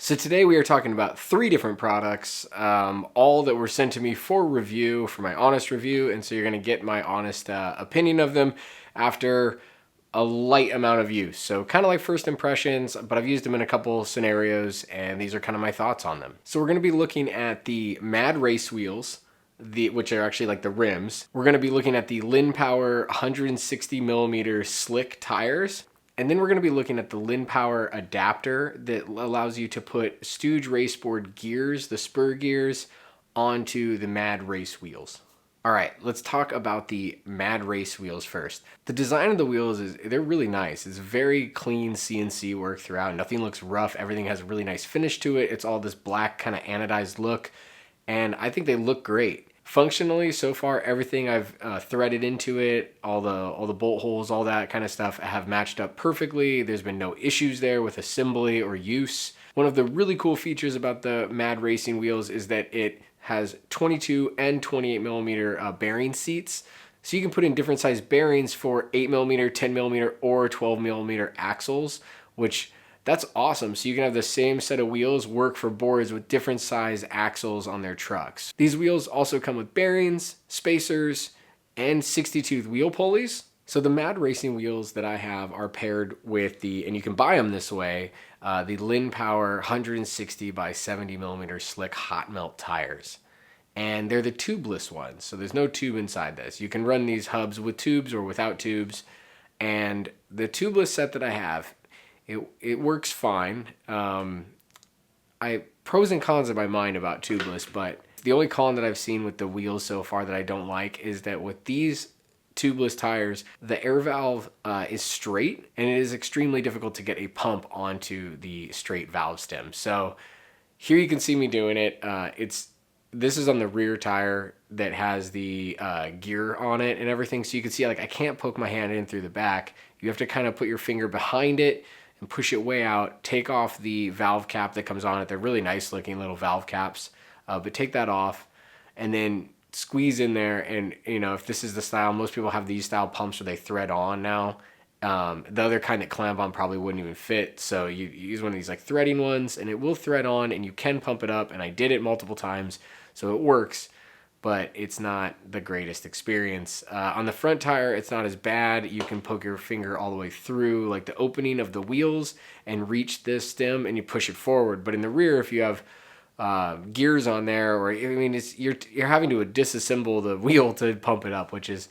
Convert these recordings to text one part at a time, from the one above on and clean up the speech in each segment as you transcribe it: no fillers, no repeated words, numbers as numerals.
So today we are talking about 3 different products, all that were sent to me for review, for my honest review, and so you're going to get my honest opinion of them after a light amount of use. So kind of like first impressions, but I've used them in a couple scenarios, and these are kind of my thoughts on them. So we're going to be looking at the Mad Race wheels, which are actually like the rims. We're going to be looking at the LINNPOWER 160 millimeter slick tires. And then we're going to be looking at the LINNPOWER adapter that allows you to put Stooge Raceboard gears, the spur gears, onto the Mad Race wheels. All right, let's talk about the Mad Race wheels first. The design of the wheels they're really nice. It's very clean CNC work throughout. Nothing looks rough. Everything has a really nice finish to it. It's all this black kind of anodized look, and I think they look great. Functionally, so far, everything I've threaded into it, all the bolt holes, all that kind of stuff have matched up perfectly. There's been no issues there with assembly or use. One of the really cool features about the Mad Racing wheels is that it has 22 and 28 millimeter bearing seats. So you can put in different size bearings for 8 millimeter, 10 millimeter, or 12 millimeter axles, which that's awesome. So you can have the same set of wheels work for boards with different size axles on their trucks. These wheels also come with bearings, spacers, and 60-tooth wheel pulleys. So the Mad Racing wheels that I have are paired with and you can buy them this way, the LINNPOWER 160 by 70 millimeter slick hot melt tires. And they're the tubeless ones, so there's no tube inside this. You can run these hubs with tubes or without tubes. And the tubeless set that I have, it works fine. Pros and cons in my mind about tubeless, but the only con that I've seen with the wheels so far that I don't like is that with these tubeless tires, the air valve is straight, and it is extremely difficult to get a pump onto the straight valve stem. So here you can see me doing it. This is on the rear tire that has the gear on it and everything. So you can see like I can't poke my hand in through the back. You have to kind of put your finger behind it and push it way out, take off the valve cap that comes on it. They're really nice looking little valve caps, but take that off and then squeeze in there. And if this is the style, most people have these style pumps where they thread on now. The other kind that clamp on probably wouldn't even fit. So you use one of these like threading ones and it will thread on and you can pump it up. And I did it multiple times, so it works, but it's not the greatest experience. On the front tire, it's not as bad. You can poke your finger all the way through like the opening of the wheels and reach this stem and you push it forward. But in the rear, if you have gears on there, or you're having to disassemble the wheel to pump it up, which is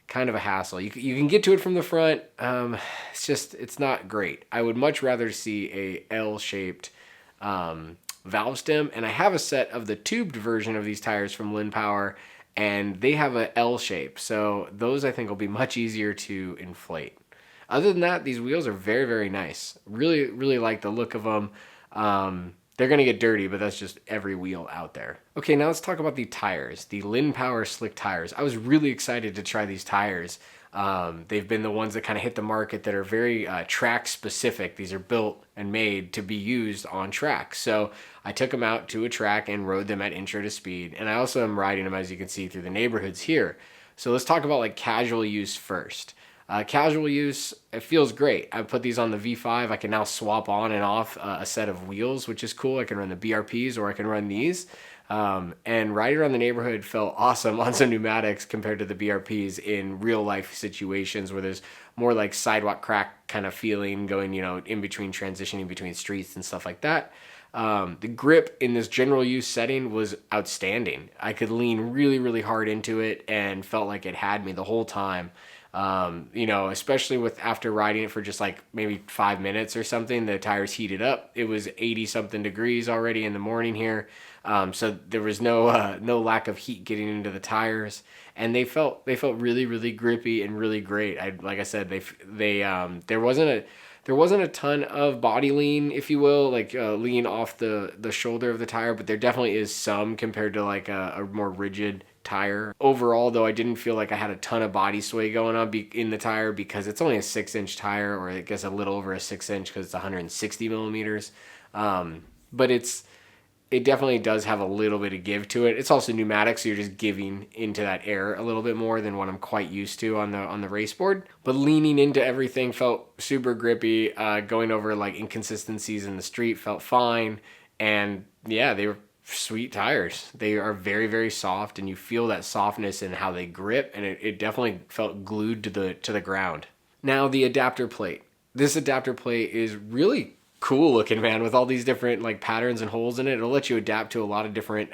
kind of a hassle. You can get to it from the front. It's not great. I would much rather see a L-shaped valve stem, and I have a set of the tubed version of these tires from LINNPOWER, and they have a L shape, so those I think will be much easier to inflate. Other than that, these wheels are very, very nice. Really, really like the look of them. They're gonna get dirty, but that's just every wheel out there. Okay, now let's talk about the tires, the LINNPOWER slick tires. I was really excited to try these tires. They've been the ones that kind of hit the market that are very track specific. These are built and made to be used on track. So I took them out to a track and rode them at intro to speed. And I also am riding them, as you can see, through the neighborhoods here. So let's talk about like casual use first. Casual use, it feels great. I put these on the V5. I can now swap on and off a set of wheels, which is cool. I can run the BRPs or I can run these. And riding around the neighborhood felt awesome on some pneumatics compared to the BRPs in real life situations where there's more like sidewalk crack kind of feeling going, in between transitioning between streets and stuff like that. The grip in this general use setting was outstanding. I could lean really, really hard into it and felt like it had me the whole time. Especially after riding it for just like maybe 5 minutes or something, the tires heated up. It was 80 something degrees already in the morning here. So there was no lack of heat getting into the tires, and they felt really, really grippy and really great. Like I said, there wasn't a ton of body lean, if you will, like lean off the shoulder of the tire, but there definitely is some compared to like a more rigid tire. Overall, though, I didn't feel like I had a ton of body sway going on in the tire because it's only a 6-inch tire, or I guess a little over a 6-inch because it's 160 millimeters. But it definitely does have a little bit of give to it. It's also pneumatic, so you're just giving into that air a little bit more than what I'm quite used to on the race board. But leaning into everything felt super grippy. Going over like inconsistencies in the street felt fine. And yeah, they were sweet tires. They are very, very soft, and you feel that softness in how they grip, and it definitely felt glued to the ground. Now the adapter plate. This adapter plate is really cool looking, man, with all these different like patterns and holes in it. It'll let you adapt to a lot of different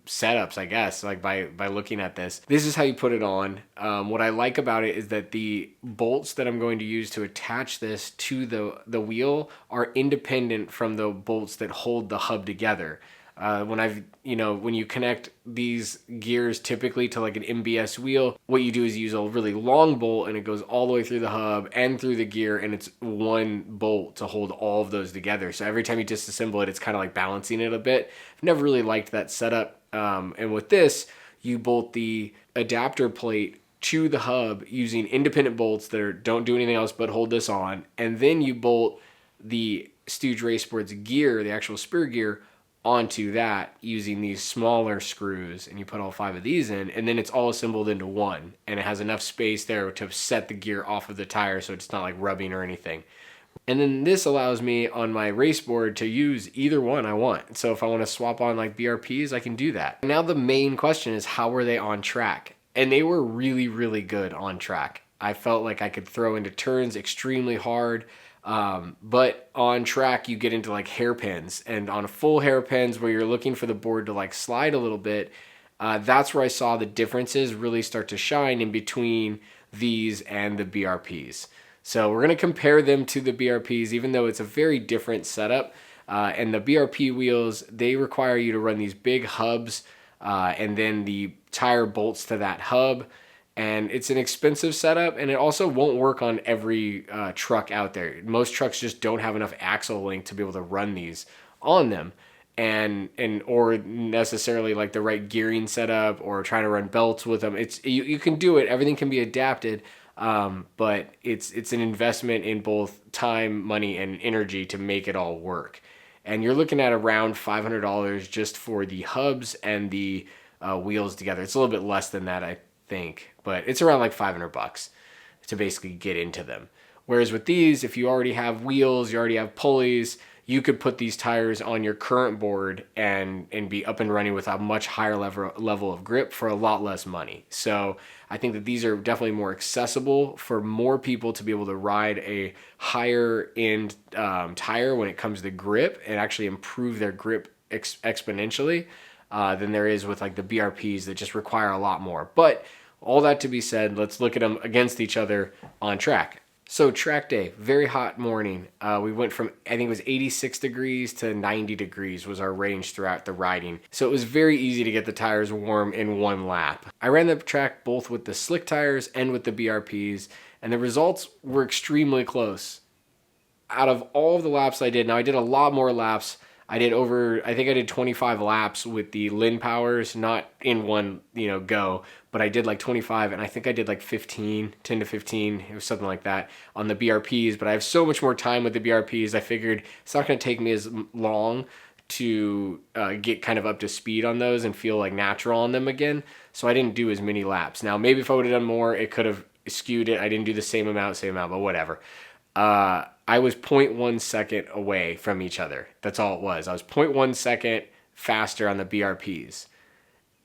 setups, I guess, like by looking at this. This is how you put it on. What I like about it is that the bolts that I'm going to use to attach this to the wheel are independent from the bolts that hold the hub together. When you connect these gears typically to like an MBS wheel, what you do is use a really long bolt, and it goes all the way through the hub and through the gear, and it's one bolt to hold all of those together. So every time you disassemble it, it's kind of like balancing it a bit. I've never really liked that setup. And with this, you bolt the adapter plate to the hub using independent bolts that don't do anything else but hold this on. And then you bolt the Stooge Raceboard's gear, the actual spur gear, onto that using these smaller screws, and you put all 5 of these in, and then it's all assembled into one, and it has enough space there to set the gear off of the tire so it's not like rubbing or anything. And then this allows me on my race board to use either one I want. So if I want to swap on like BRPs, I can do that. Now the main question is, how were they on track? And they were really, really good on track. I felt like I could throw into turns extremely hard. But on track, you get into like hairpins, and on full hairpins where you're looking for the board to like slide a little bit, that's where I saw the differences really start to shine in between these and the BRPs. So we're going to compare them to the BRPs, even though it's a very different setup. And the BRP wheels, they require you to run these big hubs, and then the tire bolts to that hub. And it's an expensive setup, and it also won't work on every truck out there. Most trucks just don't have enough axle length to be able to run these on them, and or necessarily like the right gearing setup or trying to run belts with them. You can do it. Everything can be adapted, but it's an investment in both time, money, and energy to make it all work. And you're looking at around $500 just for the hubs and the wheels together. It's a little bit less than that, I think, but it's around like $500 to basically get into them. Whereas with these, if you already have wheels, you already have pulleys, you could put these tires on your current board and be up and running with a much higher level of grip for a lot less money. So I think that these are definitely more accessible for more people to be able to ride a higher end tire when it comes to grip, and actually improve their grip exponentially than there is with like the BRPs that just require a lot more. But all that to be said, let's look at them against each other on track. So track day, very hot morning. We went from, I think it was 86 degrees to 90 degrees was our range throughout the riding. So it was very easy to get the tires warm in one lap. I ran the track both with the slick tires and with the BRPs, and the results were extremely close. Out of all of the laps I did, now I did a lot more laps. I think I did 25 laps with the LINNPOWERs, not in one, go, but I did like 25, and I think I did like 10 to 15, it was something like that on the BRPs. But I have so much more time with the BRPs, I figured it's not going to take me as long to get kind of up to speed on those and feel like natural on them again. So I didn't do as many laps. Now, maybe if I would have done more, it could have skewed it. I didn't do the same amount, but whatever. I was 0.1 second away from each other. That's all it was. I was 0.1 second faster on the BRPs.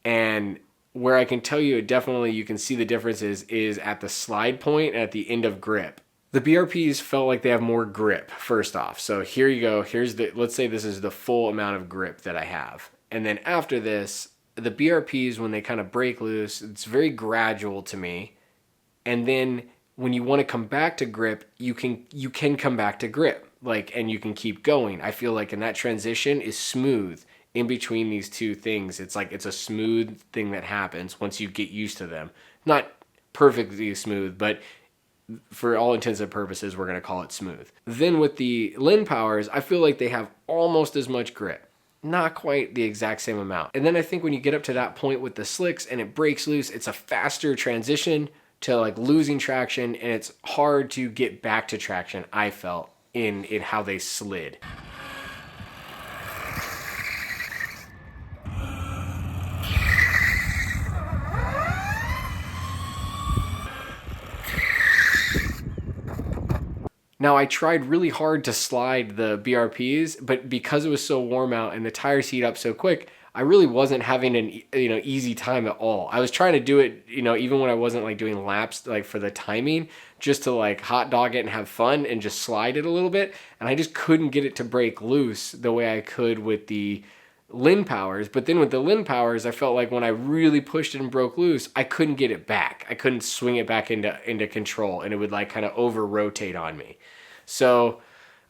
And where I can tell you definitely you can see the differences is at the slide point and at the end of grip. The BRPs felt like they have more grip, first off. So here you go. Let's say this is the full amount of grip that I have. And then after this, the BRPs, when they kind of break loose, it's very gradual to me. And then when you want to come back to grip, you can come back to grip, and you can keep going. I feel like in that transition is smooth in between these two things. It's like it's a smooth thing that happens once you get used to them. Not perfectly smooth, but for all intents and purposes, we're going to call it smooth. Then with the LINNPOWERs, I feel like they have almost as much grip. Not quite the exact same amount. And then I think when you get up to that point with the slicks and it breaks loose, it's a faster transition to like losing traction, and it's hard to get back to traction, I felt, in how they slid. Now I tried really hard to slide the BRPs, but because it was so warm out and the tires heat up so quick, I really wasn't having an easy time at all. I was trying to do it, even when I wasn't like doing laps like for the timing, just to like hot dog it and have fun and just slide it a little bit, and I just couldn't get it to break loose the way I could with the LINNPOWERs. But then with the LINNPOWERs, I felt like when I really pushed it and broke loose, I couldn't get it back. I couldn't swing it back into control, and it would like kind of over rotate on me. So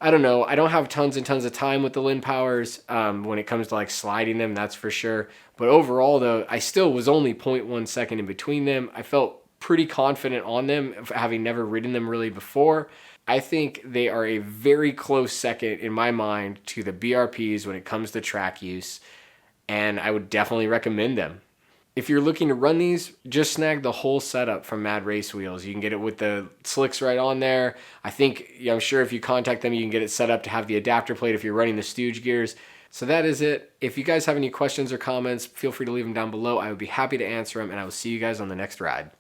I don't know. I don't have tons and tons of time with the LINNPOWERs when it comes to like sliding them, that's for sure. But overall though, I still was only 0.1 second in between them. I felt pretty confident on them, having never ridden them really before. I think they are a very close second in my mind to the BRPs when it comes to track use, and I would definitely recommend them. If you're looking to run these, just snag the whole setup from Mad Race Wheels. You can get it with the slicks right on there. I'm sure if you contact them, you can get it set up to have the adapter plate if you're running the Stooge gears. So that is it. If you guys have any questions or comments, feel free to leave them down below. I would be happy to answer them, and I will see you guys on the next ride.